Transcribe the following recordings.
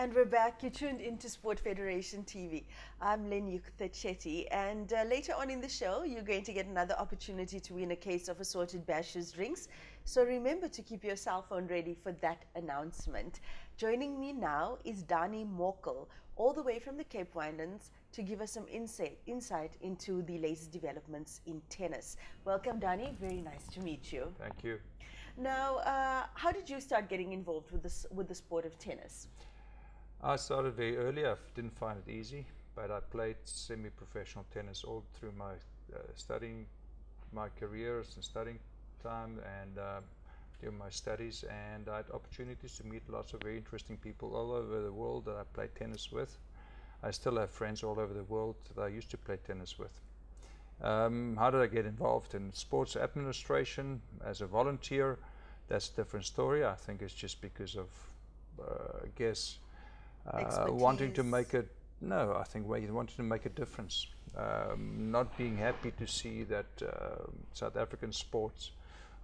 And we're back. You tuned into Sport Federation TV. I'm Danie, and later on in the show, you're going to get another opportunity to win a case of assorted Bashers drinks. So remember to keep your cell phone ready for that announcement. Joining me now is Danie Morkel, all the way from the Cape Winelands, to give us some insight into the latest developments in tennis. Welcome, Danie. Very nice to meet you. Thank you. Now, how did you start getting involved with the sport of tennis? I started very early. I didn't find it easy, but I played semi-professional tennis all through my studying, my careers and studying time, and during my studies. And I had opportunities to meet lots of very interesting people all over the world that I played tennis with. I still have friends all over the world that I used to play tennis with. How did I get involved in sports administration as a volunteer? That's a different story. I think it's just because of, I guess, wanting to make a wanted to make a difference. Not being happy to see that South African sports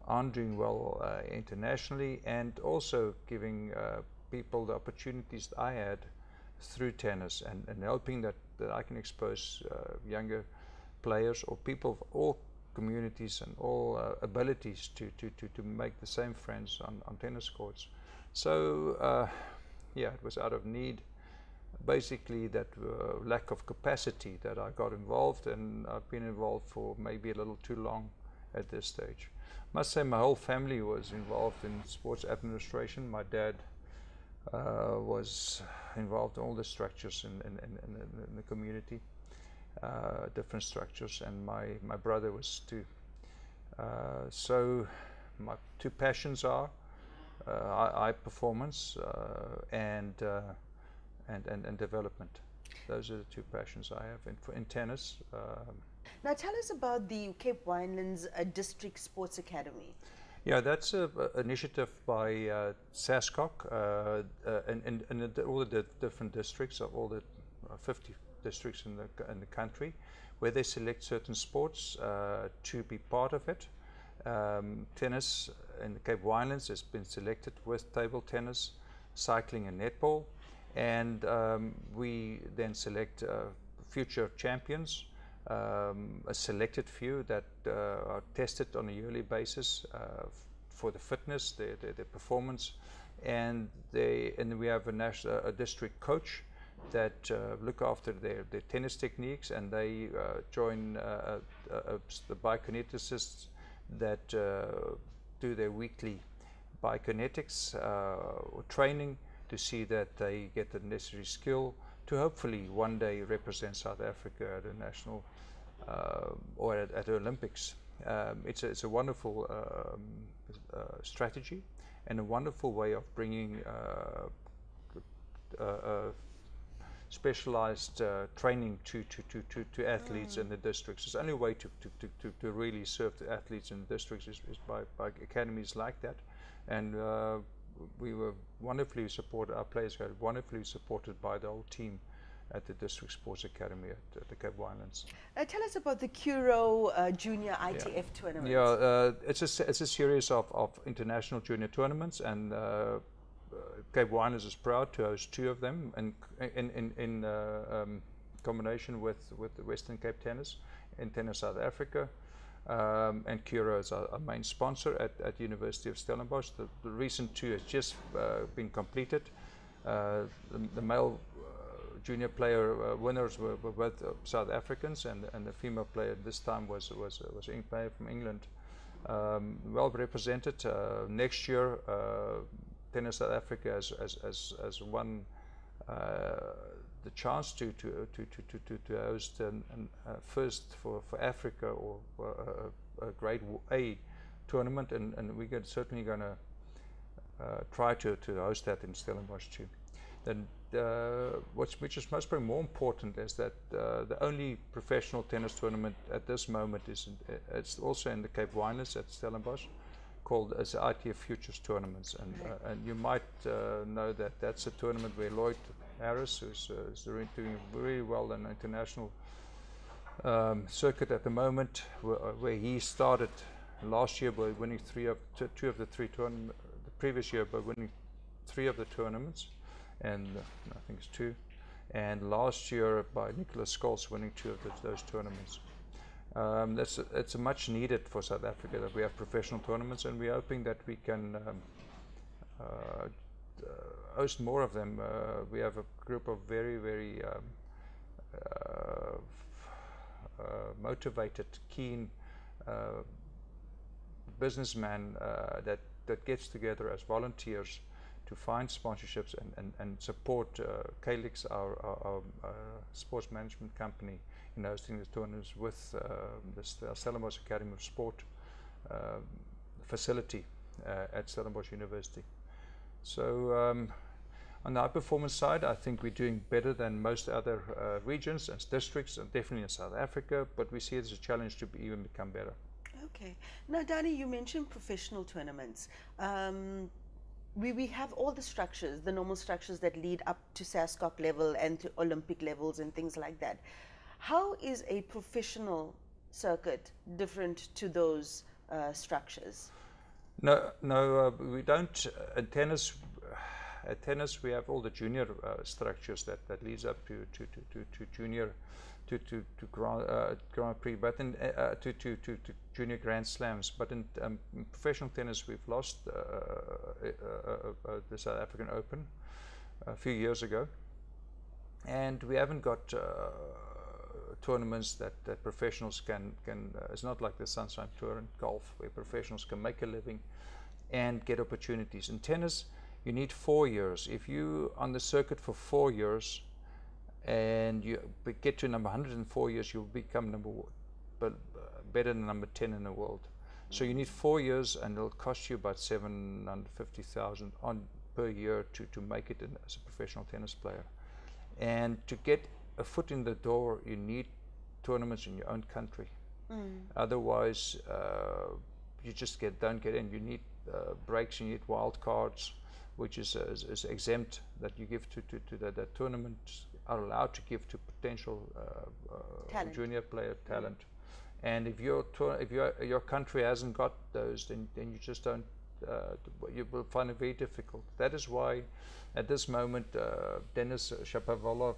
aren't doing well internationally, and also giving people the opportunities that I had through tennis, and hoping that I can expose younger players or people of all communities and all abilities to make the same friends on tennis courts. So yeah, it was out of need, basically, that lack of capacity, that I got involved, and I've been involved for maybe a little too long at this stage. I must say my whole family was involved in sports administration. My dad was involved in all the structures in the community, different structures, and my brother was too. So my two passions are high performance and development. Those are the two passions I have in tennis. Now tell us about the Cape Winelands District Sports Academy. Yeah, that's an initiative by SASCOC and all the different districts of all the 50 districts in the country, where they select certain sports to be part of it. Tennis in the Cape Winelands has been selected with table tennis, cycling and netball, and we then select future champions, a selected few that are tested on a yearly basis for the fitness, their performance, and we have a district coach that look after their tennis techniques, and they join the biokineticists that do their weekly biokinetics training to see that they get the necessary skill to hopefully one day represent South Africa at a national or at the Olympics. It's a wonderful strategy and a wonderful way of bringing specialized training to athletes in the districts. It's the only way to really serve the athletes in the districts is by academies like that. And we were wonderfully supported, our players got wonderfully supported by the whole team at the District Sports Academy at the Cape Winelands. Tell us about the Kuro Junior Itf tournament. Yeah, it's a series of international junior tournaments, and Cape Winelands is proud to host two of them, and in combination with the Western Cape Tennis in Tennis South Africa. And Kuro is our main sponsor at University of Stellenbosch. The recent two has just been completed. The male junior player winners were both South Africans, and the female player this time was a player from England. Well represented. Next year, Tennis South Africa has won the chance to host first for Africa or a grade A tournament, and we're certainly going to try to host that in Stellenbosch too. Then which is most probably more important is that the only professional tennis tournament at this moment it's also in the Cape Winelands at Stellenbosch, called as the ITF Futures Tournaments, and you might know that that's a tournament where Lloyd Harris, who's doing very well in the international circuit at the moment, where he started last year by winning two of the three tournaments, the previous year by winning 3 of the tournaments, and I think it's 2. And last year by Nicholas Scholes winning 2 of those tournaments. It's much needed for South Africa that we have professional tournaments, and we're hoping that we can host more of them. We have a group of very motivated, keen businessmen that gets together as volunteers to find sponsorships and support Calix, our sports management company, in hosting the tournaments with the Stellenbosch Academy of Sport facility at Stellenbosch University. So on the high performance side, I think we're doing better than most other regions and districts, and definitely in South Africa, but we see it as a challenge to even become better. Okay. Now, Danie, you mentioned professional tournaments. We have all the structures, the normal structures that lead up to SASCOC level and to Olympic levels and things like that. How is a professional circuit different to those structures? No, we don't. At tennis, we have all the junior structures that leads up to junior, to Grand Prix, but in to junior Grand Slams. But in professional tennis, we've lost the South African Open a few years ago, and we haven't got tournaments that professionals can it's not like the Sunshine Tour in golf, where professionals can make a living and get opportunities. In tennis, you need 4 years. If you on the circuit for 4 years and you get to number 100 in 4 years, you'll become better than number 10 in the world. So you need 4 years, and it'll cost you about 750,000 per year to make it as a professional tennis player. And to get a foot in the door, you need tournaments in your own country. Otherwise, you just don't get in. You need breaks. You need wild cards, which is exempt, that you give to that tournament are allowed to give to potential junior player talent. And if your country hasn't got those, then you just don't. You will find it very difficult. That is why, at this moment, Denis Shapovalov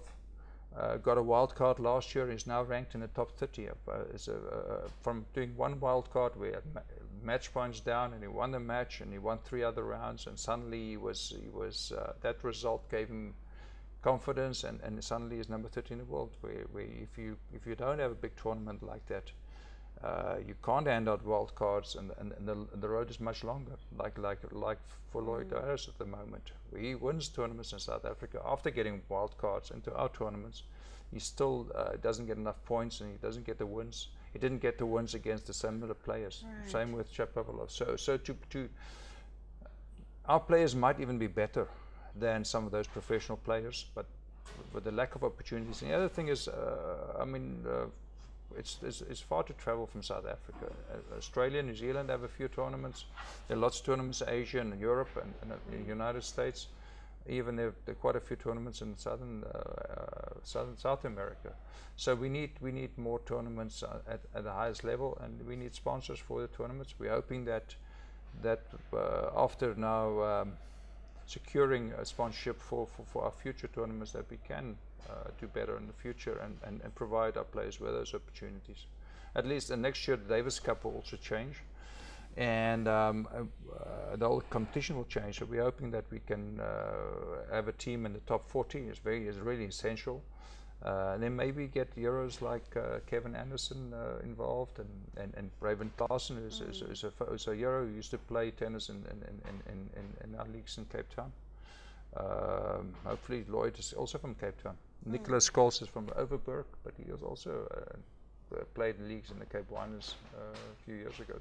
got a wild card last year. He's now ranked in the top 30. From doing one wild card, we had match points down, and he won the match, and he won 3 other rounds, and suddenly he was that result gave him confidence, and suddenly he's number 30 in the world. Where if you don't have a big tournament like that, you can't hand out wild cards, and the road is much longer. Like for Lloyd Harris at the moment, he wins tournaments in South Africa after getting wild cards into our tournaments. He still doesn't get enough points, and he doesn't get the wins. He didn't get the wins against the similar players. Right. Same with Shapovalov. So our players might even be better than some of those professional players, but with the lack of opportunities. And the other thing is, it's far to travel from South Africa. Australia, New Zealand have a few tournaments. There are lots of tournaments in Asia and Europe and the United States. Even there are quite a few tournaments in South America. So we need more tournaments at the highest level, and we need sponsors for the tournaments. We're hoping that after now securing a sponsorship for our future tournaments, that we can do better in the future and provide our players with those opportunities. At least next year, the Davis Cup will also change, and the whole competition will change. So we're hoping that we can have a team in the top 40. is really essential. And then maybe get heroes like Kevin Anderson involved, and Raven Larsen, who's a hero who used to play tennis in our leagues in Cape Town. Hopefully Lloyd is also from Cape Town. Nicholas Scholes is from Overberg, but he has also played in leagues in the Cape Winelands a few years ago.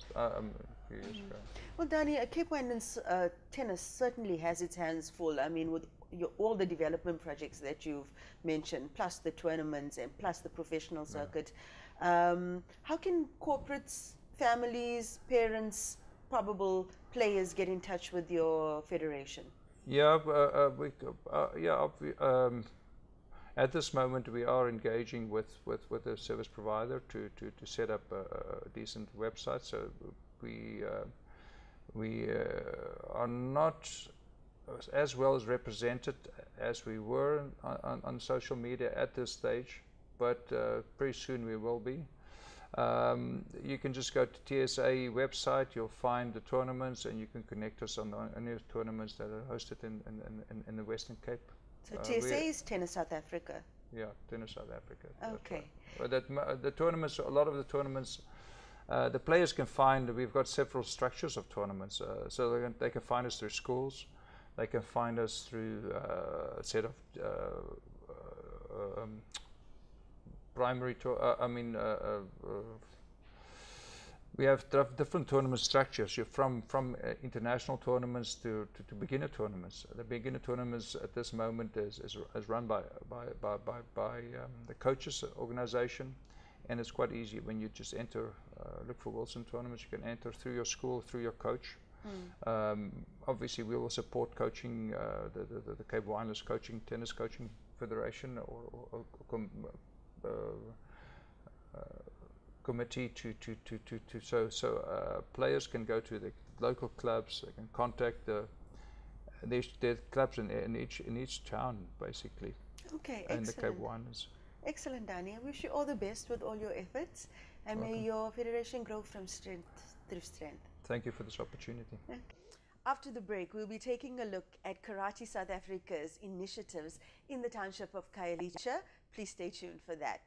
Well, Danie, Cape Winelands tennis certainly has its hands full. I mean, with all the development projects that you've mentioned, plus the tournaments and plus the professional circuit. How can corporates, families, parents, probable players get in touch with your federation? At this moment, we are engaging with a service provider to set up a decent website. So we are not as well as represented as we were on social media at this stage, but pretty soon we will be. You can just go to TSA website, you'll find the tournaments, and you can connect us on any tournaments that are hosted in the Western Cape. So TSA is Tennis South Africa? Yeah, Tennis South Africa. Okay. But the tournaments, a lot of the tournaments, the players can find, we've got several structures of tournaments, so they can find us through schools, they can find us through a set of primary we have different tournament structures. You're from international tournaments to beginner tournaments. The beginner tournaments at this moment is run by the coaches organization, and it's quite easy when you just enter. Look for Wilson tournaments. You can enter through your school, through your coach. Obviously, we will support coaching, the Cape Winelands Tennis Coaching Federation or committee so players can go to the local clubs. They can contact their clubs in each town, basically. Okay, and excellent. The Cape Winelands. Excellent, Danie. I wish you all the best with all your efforts, and may your federation grow from strength through strength. Thank you for this opportunity. Okay. After the break, we'll be taking a look at Karate South Africa's initiatives in the township of Khayelitsha. Please stay tuned for that.